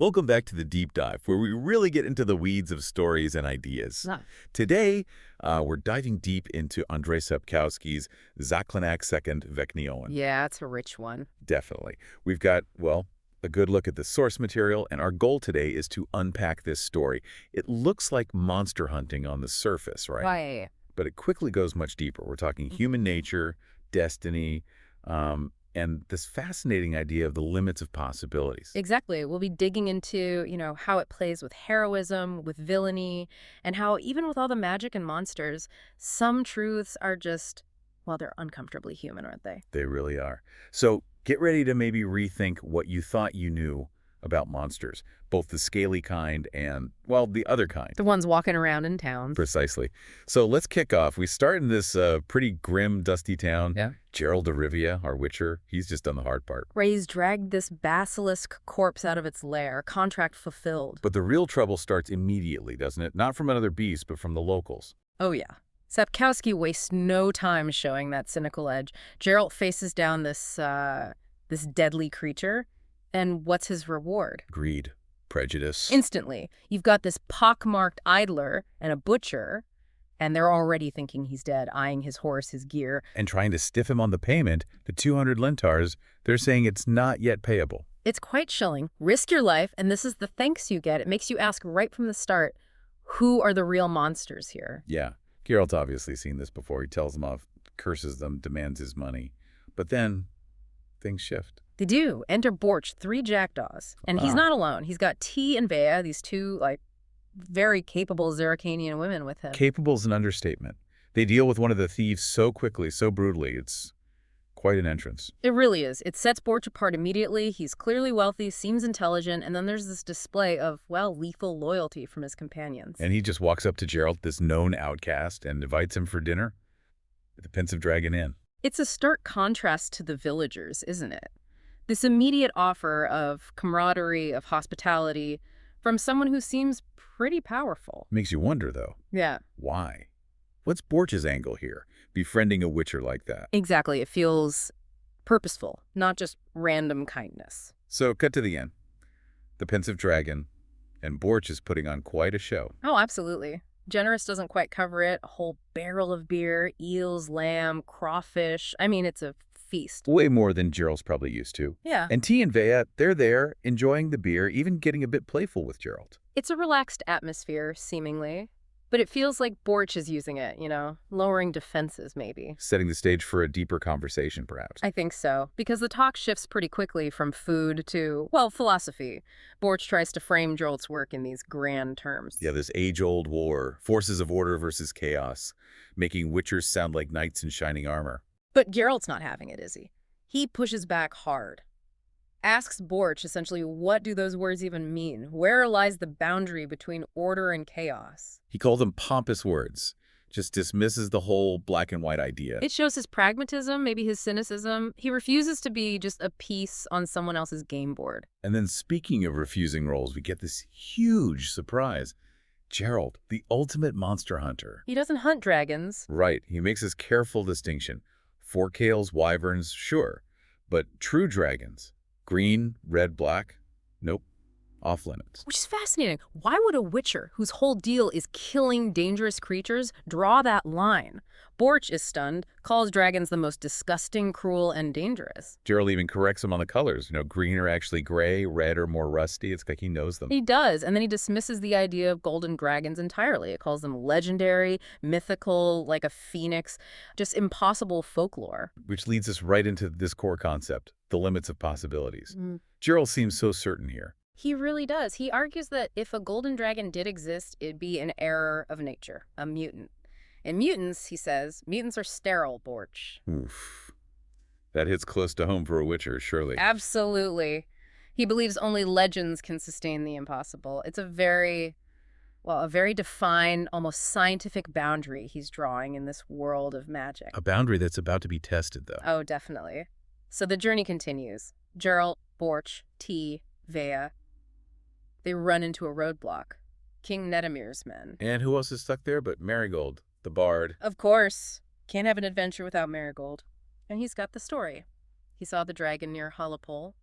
Welcome back to the Deep Dive, where we really get into the weeds of stories and ideas. Ah. Today, we're diving deep into Andrzej Sapkowski's Zaklinac II Vecnioan. Yeah, it's a rich one. Definitely. We've got, well, a good look at the source material, and our goal today is to unpack this story. It looks like monster hunting on the surface, right? Right. But it quickly goes much deeper. We're talking human nature, destiny, and this fascinating idea of the limits of possibilities. Exactly. We'll be digging into, how it plays with heroism, with villainy, and how even with all the magic and monsters, some truths are just, well, they're uncomfortably human, aren't they? They really are. So get ready to maybe rethink what you thought you knew about monsters, both the scaly kind and, well, the other kind. The ones walking around in towns. Precisely. So let's kick off. We start in this pretty grim, dusty town. Yeah. Geralt of Rivia, our witcher, he's just done the hard part. Ray's dragged this basilisk corpse out of its lair, contract fulfilled. But the real trouble starts immediately, doesn't it? Not from another beast, but from the locals. Oh, yeah. Sapkowski wastes no time showing that cynical edge. Geralt faces down this deadly creature, and what's his reward? Greed, prejudice. Instantly. You've got this pockmarked idler and a butcher, and they're already thinking he's dead, eyeing his horse, his gear. And trying to stiff him on the payment, the 200 lentars, they're saying it's not yet payable. It's quite chilling. Risk your life, and this is the thanks you get. It makes you ask right from the start, who are the real monsters here? Yeah, Geralt's obviously seen this before. He tells them off, curses them, demands his money. But then, things shift. They do. Enter Borch, 3 jackdaws. And he's not alone. He's got T and Vea, these 2, very capable Zerrikanian women with him. Capable's an understatement. They deal with one of the thieves so quickly, so brutally. It's quite an entrance. It really is. It sets Borch apart immediately. He's clearly wealthy, seems intelligent, and then there's this display of, well, lethal loyalty from his companions. And he just walks up to Geralt, this known outcast, and invites him for dinner at the Pensive Dragon Inn. It's a stark contrast to the villagers, isn't it? This immediate offer of camaraderie, of hospitality, from someone who seems pretty powerful. Makes you wonder, though. Yeah. Why? What's Borch's angle here, befriending a witcher like that? Exactly. It feels purposeful, not just random kindness. So, cut to the end. The Pensive Dragon, and Borch is putting on quite a show. Oh, absolutely. Generous doesn't quite cover it. A whole barrel of beer, eels, lamb, crawfish. I mean, it's a feast. Way more than Geralt's probably used to. Yeah. And T and Vea, they're there, enjoying the beer, even getting a bit playful with Geralt. It's a relaxed atmosphere, seemingly. But it feels like Borch is using it, lowering defenses, maybe. Setting the stage for a deeper conversation, perhaps. I think so, because the talk shifts pretty quickly from food to, well, philosophy. Borch tries to frame Geralt's work in these grand terms. Yeah, this age-old war, forces of order versus chaos, making witchers sound like knights in shining armor. But Geralt's not having it, is he? He pushes back hard. Asks Borch, essentially, what do those words even mean? Where lies the boundary between order and chaos? He called them pompous words, just dismisses the whole black and white idea. It shows his pragmatism, maybe his cynicism. He refuses to be just a piece on someone else's game board. And then speaking of refusing roles, we get this huge surprise. Geralt, the ultimate monster hunter. He doesn't hunt dragons. Right, he makes this careful distinction. Forkales, wyverns, sure, but true dragons. Green, red, black? Nope. Off limits. Which is fascinating. Why would a witcher, whose whole deal is killing dangerous creatures, draw that line? Borch is stunned, calls dragons the most disgusting, cruel, and dangerous. Geralt even corrects him on the colors. Green are actually gray, red are more rusty. It's like he knows them. He does, and then he dismisses the idea of golden dragons entirely. It calls them legendary, mythical, like a phoenix, just impossible folklore. Which leads us right into this core concept, the limits of possibilities. Geralt seems so certain here. He really does. He argues that if a golden dragon did exist, it'd be an error of nature, a mutant. And mutants, he says, mutants are sterile, Borch. Oof. That hits close to home for a witcher, surely. Absolutely. He believes only legends can sustain the impossible. It's a very defined, almost scientific boundary he's drawing in this world of magic. A boundary that's about to be tested, though. Oh, definitely. So the journey continues. Geralt, Borch, T, Vea. They run into a roadblock. King Nedemir's men. And who else is stuck there but Marigold, the bard? Of course. Can't have an adventure without Marigold. And he's got the story. He saw the dragon near Hullapole.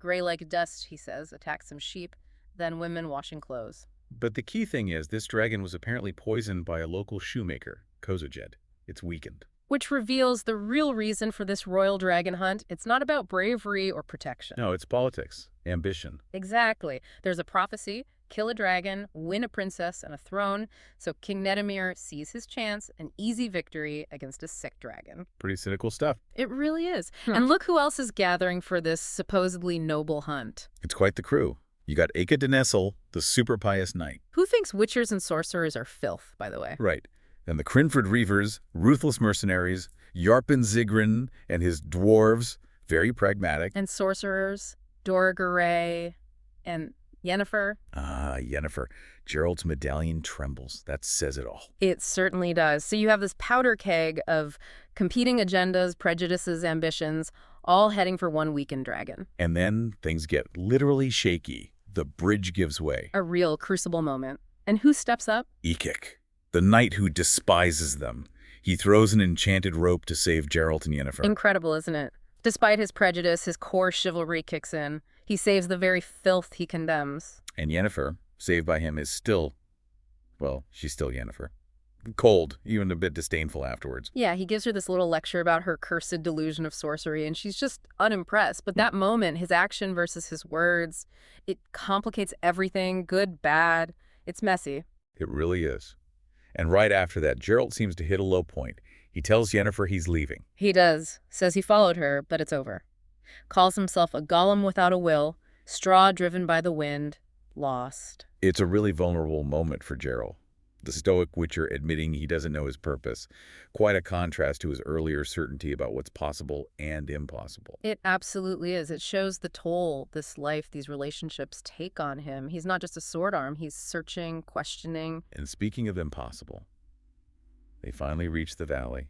Gray like dust, he says, attacked some sheep. than women washing clothes. But the key thing is this dragon was apparently poisoned by a local shoemaker, Kozojed. It's weakened. Which reveals the real reason for this royal dragon hunt. It's not about bravery or protection. No, it's politics, ambition. Exactly. There's a prophecy, kill a dragon, win a princess and a throne, so King Nedimir sees his chance, an easy victory against a sick dragon. Pretty cynical stuff. It really is. And look who else is gathering for this supposedly noble hunt. It's quite the crew. You got Eka de Nessel, the super pious knight. Who thinks witchers and sorcerers are filth, by the way? Right. Then the Crinford Reavers, ruthless mercenaries, Yarpen Zigrin and his dwarves, very pragmatic. And sorcerers, Dorgaray, and Yennefer. Ah, Yennefer. Gerald's medallion trembles. That says it all. It certainly does. So you have this powder keg of competing agendas, prejudices, ambitions, all heading for one weakened dragon. And then things get literally shaky. The bridge gives way. A real crucible moment. And who steps up? Ekik, the knight who despises them. He throws an enchanted rope to save Geralt and Yennefer. Incredible, isn't it? Despite his prejudice, his core chivalry kicks in. He saves the very filth he condemns. And Yennefer, saved by him, is still, well, she's still Yennefer. Cold, even a bit disdainful afterwards. Yeah, he gives her this little lecture about her cursed delusion of sorcery, and she's just unimpressed. But that moment, his action versus his words, it complicates everything, good, bad. It's messy. It really is. And right after that, Geralt seems to hit a low point. He tells Yennefer he's leaving. He does. Says he followed her, but it's over. Calls himself a golem without a will, straw driven by the wind, lost. It's a really vulnerable moment for Geralt. The stoic witcher admitting he doesn't know his purpose. Quite a contrast to his earlier certainty about what's possible and impossible. It absolutely is. It shows the toll this life, these relationships take on him. He's not just a sword arm. He's searching, questioning. And speaking of impossible, they finally reach the valley,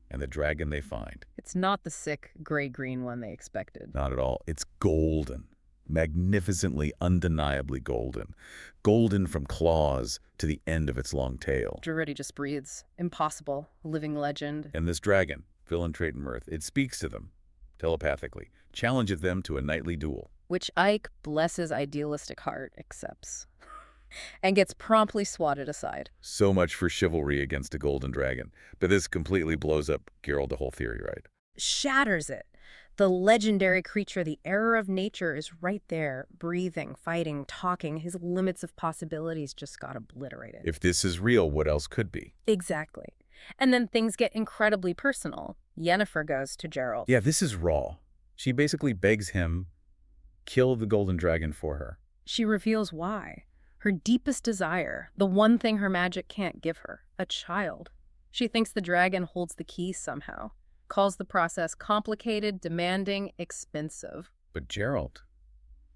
and the dragon they find. It's not the sick, gray-green one they expected. Not at all. It's golden. Magnificently, undeniably golden. Golden from claws to the end of its long tail. It already just breathes. Impossible. Living legend. And this dragon, Villain Mirth, it speaks to them, telepathically, challenges them to a nightly duel. Which Ike, bless his idealistic heart, accepts. And gets promptly swatted aside. So much for chivalry against a golden dragon. But this completely blows up Geralt, the whole theory, right? Shatters it. The legendary creature, the error of nature, is right there, breathing, fighting, talking. His limits of possibilities just got obliterated. If this is real, what else could be? Exactly. And then things get incredibly personal. Yennefer goes to Geralt. Yeah, this is raw. She basically begs him, kill the golden dragon for her. She reveals why. Her deepest desire, the one thing her magic can't give her, a child. She thinks the dragon holds the key somehow. Calls the process complicated, demanding, expensive. But Geralt,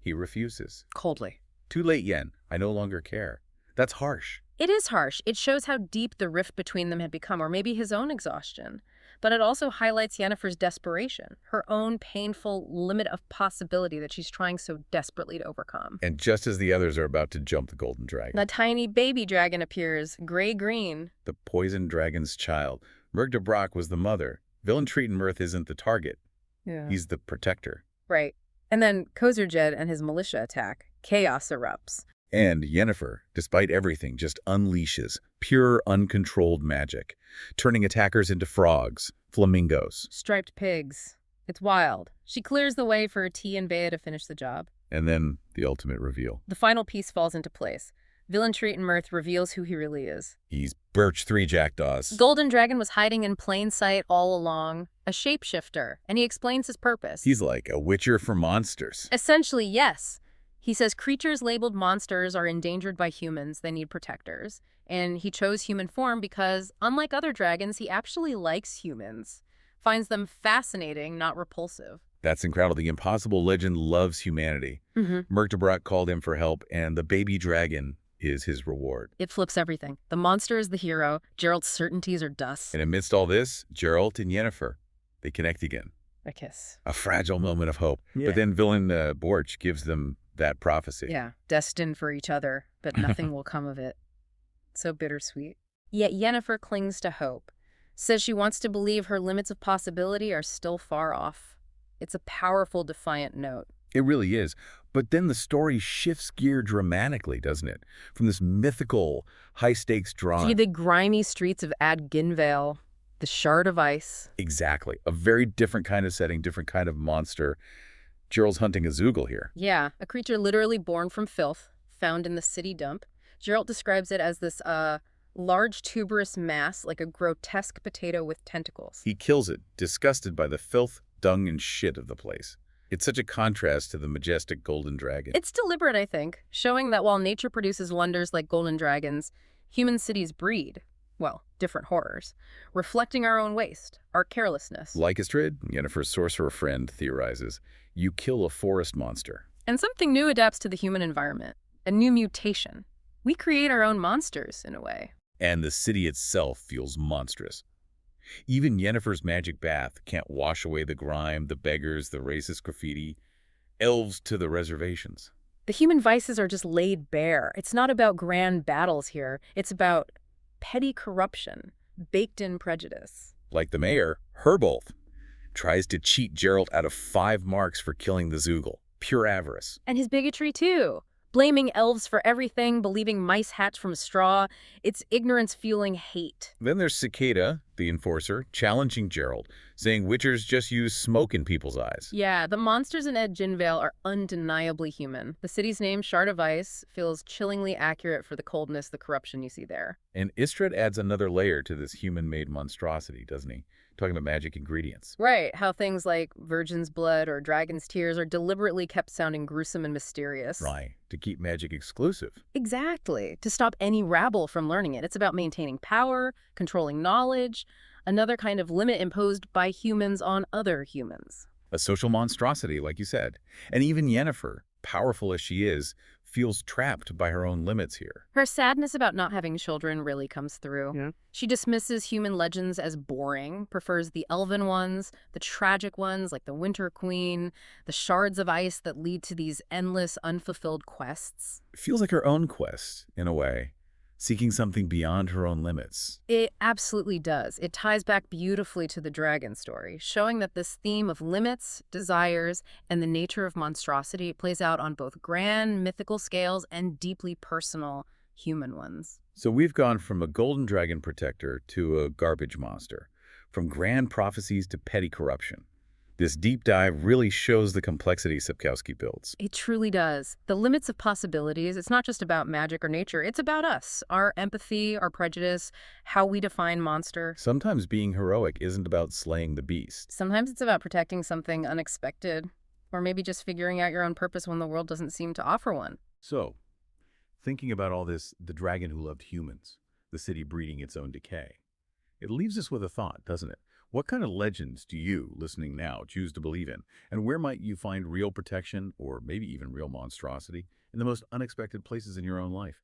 he refuses. Coldly. Too late, Yen. I no longer care. That's harsh. It is harsh. It shows how deep the rift between them had become, or maybe his own exhaustion. But it also highlights Yennefer's desperation, her own painful limit of possibility that she's trying so desperately to overcome. And just as the others are about to jump the golden dragon, A tiny baby dragon appears, gray-green. the poison dragon's child. Merg de Brock was the mother. Villain Mirth isn't the target. Yeah. He's the protector. Right. And then Kozurjed and his militia attack. Chaos erupts. And Yennefer, despite everything, just unleashes pure, uncontrolled magic, turning attackers into frogs, flamingos. Striped pigs. It's wild. She clears the way for T and Bea to finish the job. And then the ultimate reveal. The final piece falls into place. Villain Mirth reveals who he really is. He's Birch 3 Jackdaws. Golden Dragon was hiding in plain sight all along, a shapeshifter, and he explains his purpose. He's like a witcher for monsters. Essentially, yes. He says creatures labeled monsters are endangered by humans, they need protectors. And he chose human form because, unlike other dragons, he actually likes humans. Finds them fascinating, not repulsive. That's incredible. The impossible legend loves humanity. Merg de Brock called him for help, and the baby dragon is his reward. It flips everything. The monster is the hero. Geralt's certainties are dust. And amidst all this, Geralt and Yennefer, they connect again. A kiss. A fragile moment of hope. Yeah. But then villain Borch gives them that prophecy. Yeah, destined for each other, but nothing will come of it. So bittersweet. Yet Yennefer clings to hope. Says she wants to believe her limits of possibility are still far off. It's a powerful, defiant note. It really is. But then the story shifts gear dramatically, doesn't it? From this mythical, high-stakes drama. To the grimy streets of Ginvale, the Shard of Ice. Exactly. A very different kind of setting, different kind of monster. Gerald's hunting a Zoogle here. Yeah, a creature literally born from filth, found in the city dump. Gerald describes it as this, large tuberous mass, like a grotesque potato with tentacles. He kills it, disgusted by the filth, dung, and shit of the place. It's such a contrast to the majestic golden dragon. It's deliberate, I think, showing that while nature produces wonders like golden dragons, human cities breed, well, different horrors, reflecting our own waste, our carelessness. Like Istredd, Yennefer's sorcerer friend theorizes, you kill a forest monster. And something new adapts to the human environment, a new mutation. We create our own monsters, in a way. And the city itself feels monstrous. Even Yennefer's magic bath can't wash away the grime, the beggars, the racist graffiti. Elves to the reservations. The human vices are just laid bare. It's not about grand battles here. It's about petty corruption, baked-in prejudice. Like the mayor, Herbolth tries to cheat Geralt out of 5 marks for killing the Zoogle. Pure avarice. And his bigotry, too. Blaming elves for everything, believing mice hatch from straw. It's ignorance fueling hate. Then there's Cicada, the enforcer, challenging Geralt, saying witchers just use smoke in people's eyes. Yeah, the monsters in Ginvale are undeniably human. The city's name, Shard of Ice, feels chillingly accurate for the coldness, the corruption you see there. And Istredd adds another layer to this human-made monstrosity, doesn't he? Talking about magic ingredients. Right, how things like virgin's blood or dragon's tears are deliberately kept sounding gruesome and mysterious. Right, to keep magic exclusive. Exactly, to stop any rabble from learning it. It's about maintaining power, controlling knowledge, another kind of limit imposed by humans on other humans. A social monstrosity, like you said. And even Yennefer, powerful as she is, feels trapped by her own limits here. Her sadness about not having children really comes through. Yeah. She dismisses human legends as boring, prefers the elven ones, the tragic ones like the Winter Queen, the shards of ice that lead to these endless, unfulfilled quests. It feels like her own quest, in a way, seeking something beyond her own limits. It absolutely does. It ties back beautifully to the dragon story, showing that this theme of limits, desires, and the nature of monstrosity plays out on both grand mythical scales and deeply personal human ones. So we've gone from a golden dragon protector to a garbage monster, from grand prophecies to petty corruption. This deep dive really shows the complexity Sapkowski builds. It truly does. The limits of possibilities, it's not just about magic or nature, it's about us, our empathy, our prejudice, how we define monster. Sometimes being heroic isn't about slaying the beast. Sometimes it's about protecting something unexpected, or maybe just figuring out your own purpose when the world doesn't seem to offer one. So, thinking about all this, the dragon who loved humans, the city breeding its own decay, it leaves us with a thought, doesn't it? What kind of legends do you, listening now, choose to believe in? And where might you find real protection, or maybe even real monstrosity, in the most unexpected places in your own life?